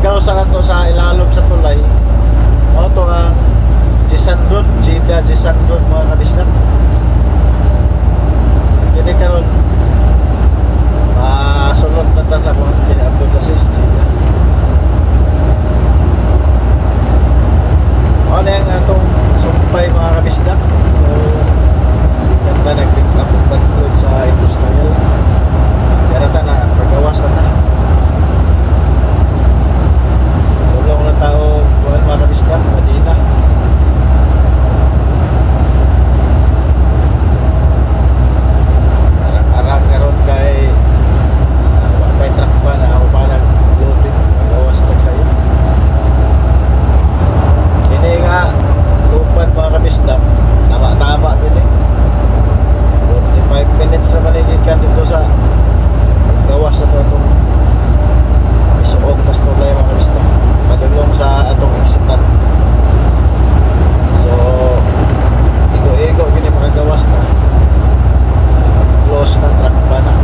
Ligaw sa nato sa ilalom sa tulay. O to ang Jisan Road, Jeddah Jisan Road mga kabisdak. Kini karon masulod na ta sa mga kini Abdulaziz Jeddah. O na yung atong sumpay mga kabisdak. Ganda nag-pick up sa industrial. Kaya ta na pagawas na ta. Tulong na tao buwan mga kabisdak, Madina. Arak-arak karon kay wapay truck pa na ako pa nag-loading. Pagawas na sa'yo. Kini nga lupan mga kabisdak. Tama-tama din eh. 45 minutes na maligikan dito sa gawas sa itong isuog na stulay mga kabisdak. Padulong sa atong exitan. So igo-igo gini makagawas na. Close na, truck pa na.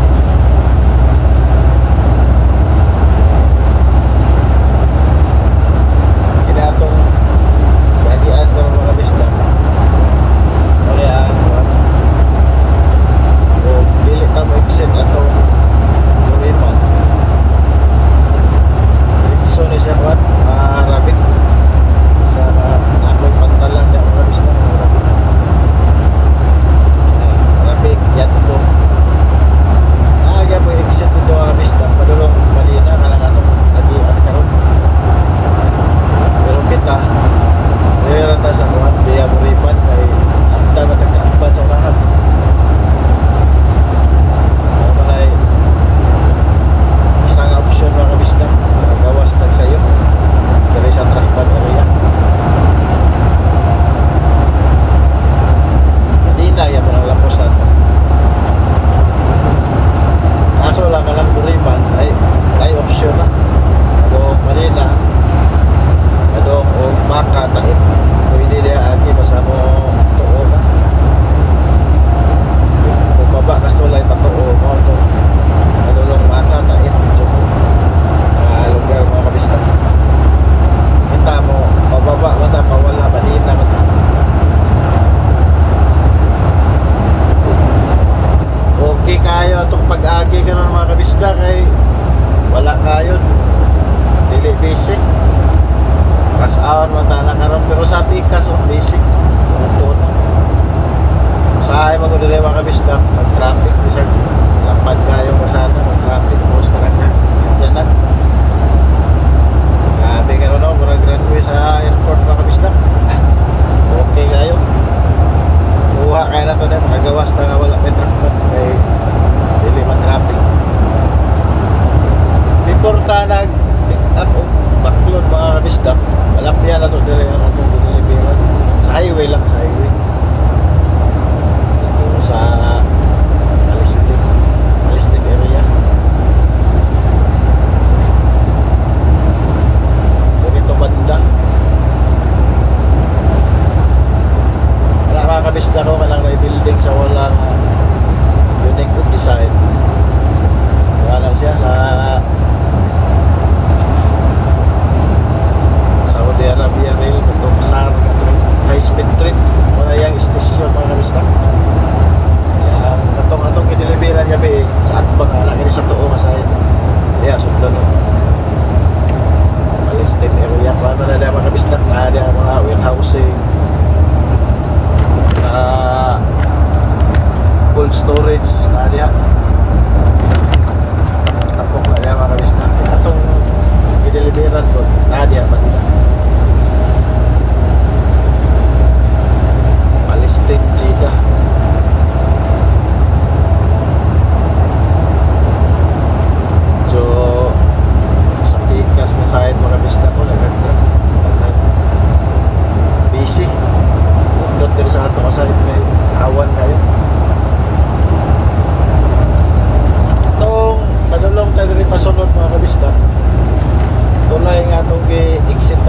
Kini atong gagian ko ng mga kabisdak. Ano yan? O dili ta mo exit atong Buriman. So ni siya kuat rapid sa nakoy pantalan niya mga kabisdak. Rapid yan to. Aga po exit dito mga kabisdak. Padulong Madina kanang atong agian karon. Pero kita dira ta sa kuat biya Buriman kay after matagtakban sa unahan. Isang option mga kabisdak, gawas tag sayo dari sa Tracban area. Madina yan mo nang lapos nato. Kaso lang ka lang Buriman ay option na. Adong Madina, adong o Maka tayo. Pwede niya agi basta mo tuo na. Kung baba kastulay patuo mo ito. Adulong Maka tayo. Lugar mga kabisdak. Kita mo pababa mata pawala Madina mata. Okay kayo itong pag-agi ka ng mga kabisdak ay wala kayo dili basic rush hour matala karon pero sa pikas o basic ito na sa ay magudili mga kabisdak mag traffic bisag lapad kayo masana mag traffic post ka lang yan sakyanan. Grabe ka rin murag runway sa airport mga kabisdak. Okay kayo kuha kayo na ito na makagawas na wala may truck ba kay dili ma-traffic. Before ta nag-pick up o backlog mga kabisdak malapyan na ito dire ang itong binilibiran sa highway lang sa highway ito sa Palestine area. Banda wala mga kabisdak ko kalang may building sa walang unique of design. Wala siya sa Saudi Arabia Rail itong SAR high speed train wala yung station mga kabisdak. Yan katong kinilibiran niya ba sa atbang lagi sa tuo masaya kaya sudlan no Palestine area paano na mga kabisdak na ada mga warehousing cold storage na ada tapok na ada mga kabisdak atong gideliveran ko na ada banda Palestine Jeddah. So sa pikas na side mga kabisdak ko nagagdra busy doon din sa ato kasahit may awan kayo atong padulong tayo rin pasunod mga kabisdak tulay nga itong exit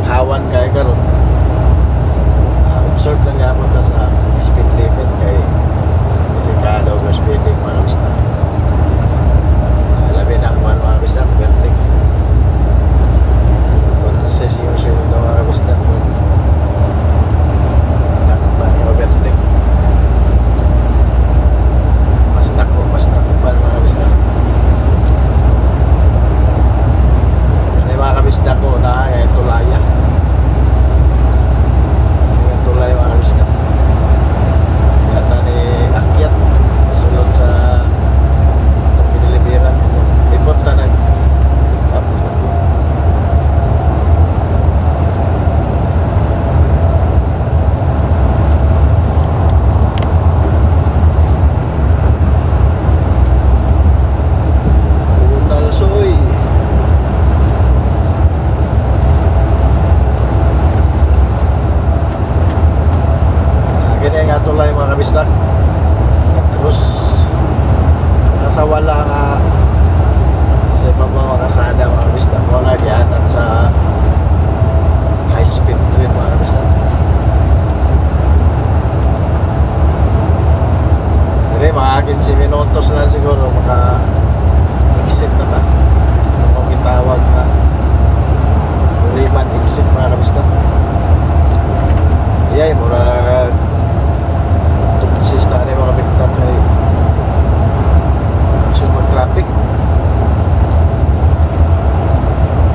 hawan kay karon. Observe lang yapon ta sa speed limit kay delikado ang speeding mga kabisdak. Labi na ang mga kabisdak, vertic. Entonces yung sa'yo na mga kabisdak mo takpan yung vertic. Mas takpan mga kabisdak. Ano yung mga kabisdak ko na tulaya. Tulay mga kabisdak. Kata ni akyat sulod sa pinilibiran. Liporta na Unal soy. Gini nga tulay mga kabisdak. Nag-cruise nasa wala nga sa ibang mga kasada mga kabisdak. Wala gianan sa high speed train mga kabisdak. Hindi, mga 15 minutos lang siguro maka-exit na ta. Kung gitawag na Riman exit mga kabisdak. Iyay, mura sista ni mga bintang ay sumag traffic.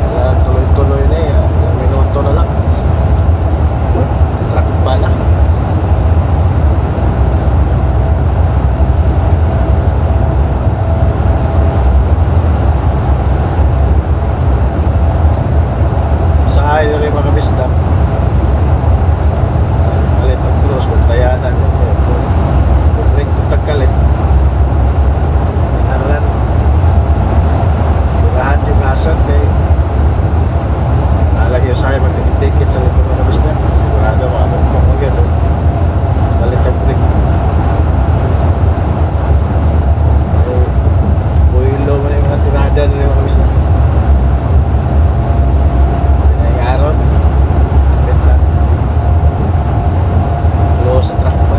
Kaya tuloy-tuloy na eh. Ilang minuto na lang. Traffic pa na. Sa ayaw rin mga bisdak. Kalit ang close, magtayanan. Break to tagkalit. Aran burahan yung asan kay nalagay yung sa'yo mag-ticket sa likod ng kabisdak. Sigurado makamukmok mo yun. Kalit ang break. Buhilo mo na yung mga tirada nila yung kabisdak. Pinayang-aron benta close sa track pa.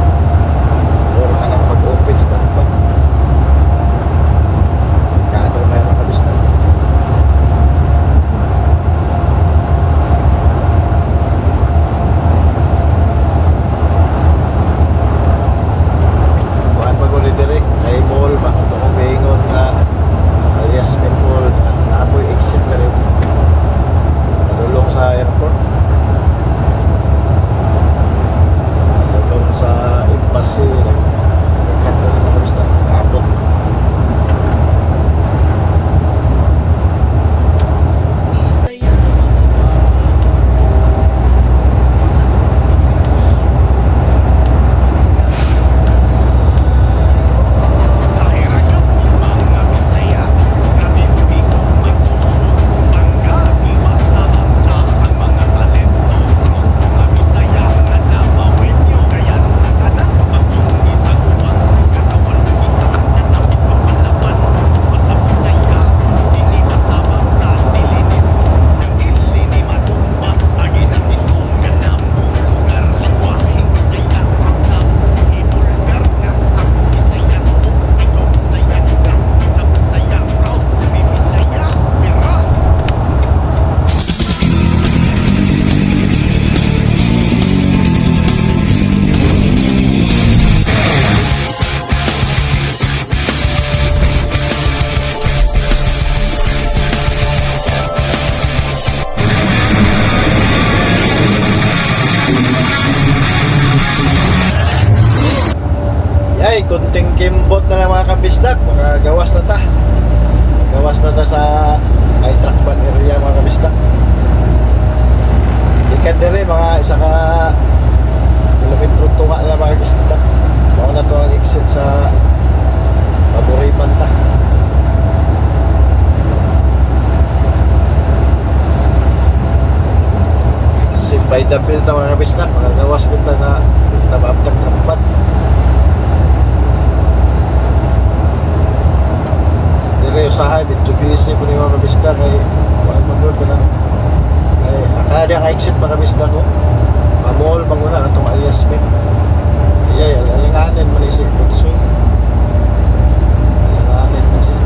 Puro ka ng pag-open sa track. Kado mayroon kabisdak. Buwan pag-uli dire ay mall ba? Ito kong gaingon na alias main mall. Naapoy exit na rin. Nadulong sa airport. Nadulong sa embassy. Nagkando na mga kabisdak. Abot. Yay, kunting kimbot na lang mga kabisdak. Makagawas na ta. Gawas na ta sa ay Tracban area mga kabisdak. Ikan dire mga isa ka kilometro tunga na mga kabisdak. Mao na to ang exit sa Maburiman ta. Simpay dabil ta mga kabisdak. Makagawas kita na maabtang Tracban. Dire usahay medyo busy po ni mga kabisdak kay wala magod ka na Ay, akada ka-exit mga kabisda ko. Mamol, manguna, itong alias me. Ay, alinganin man isip putso. Alinganin man siya.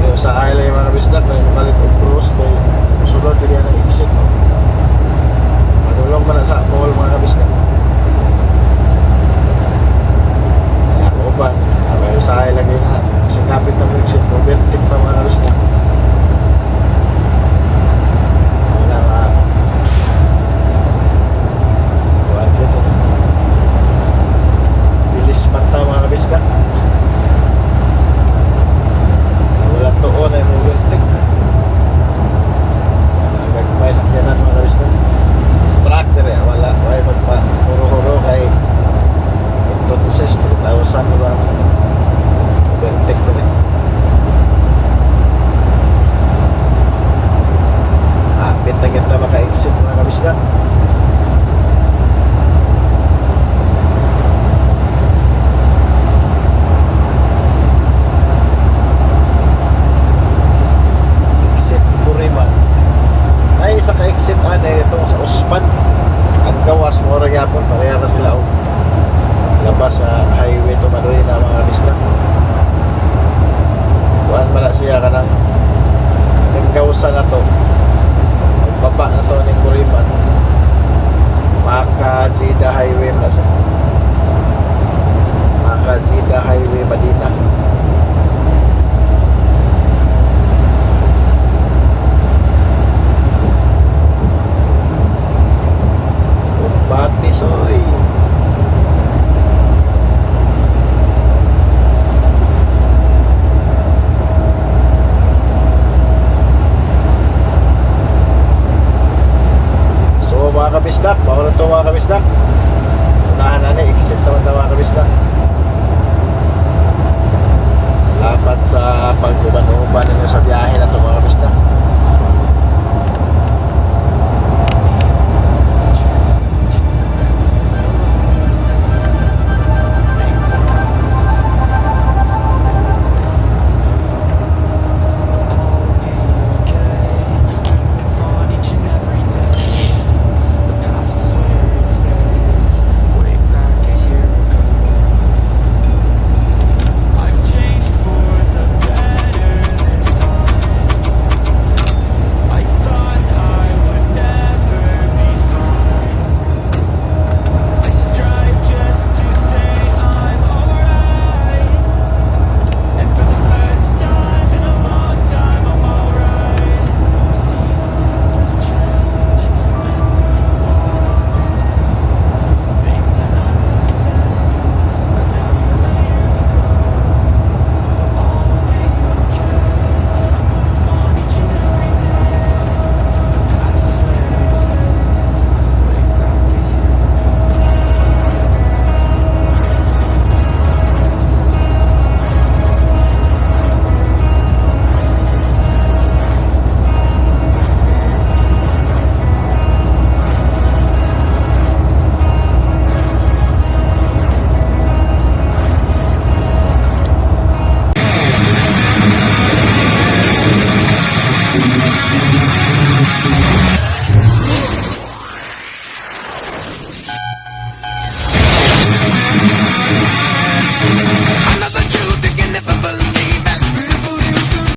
Ay, sa island yung mga kabisda, may malit o cross, may musulod, hindi yan ang exit. Madulong man na sa mall mga kabisda. Ay, ako ba? May sa island yung kasi kapit ng exit, mobility pa mga kabisda. Bilis mata mga kabisda. Wala tuon ay mobility. May sakyanan mga kabisda. Structure eh, wala ay magpa huro-huro kay entonces 3,000 diba mobility ko rin. Hapit na kita maka-exit mga kabisda. Exit Buriman. Ay isa ka-exit itong sa Uspan. Ang gawas mo rin yapon, pareha na sila o labas sa highway to Madoy na mga kabisda. Kuhaan pala siya ka ng gawsa na to. Baba na to ng Buriman. Maka Jeddah Highway na sa Maka Jeddah Highway Madina. Bati soy. So mga kabisdak, bawal na ito mga kabisdak. Unahan na exit naman na mga kabisdak. Salamat sa pagkuban-uban ninyo sa biyahe na ito mga kabisdak.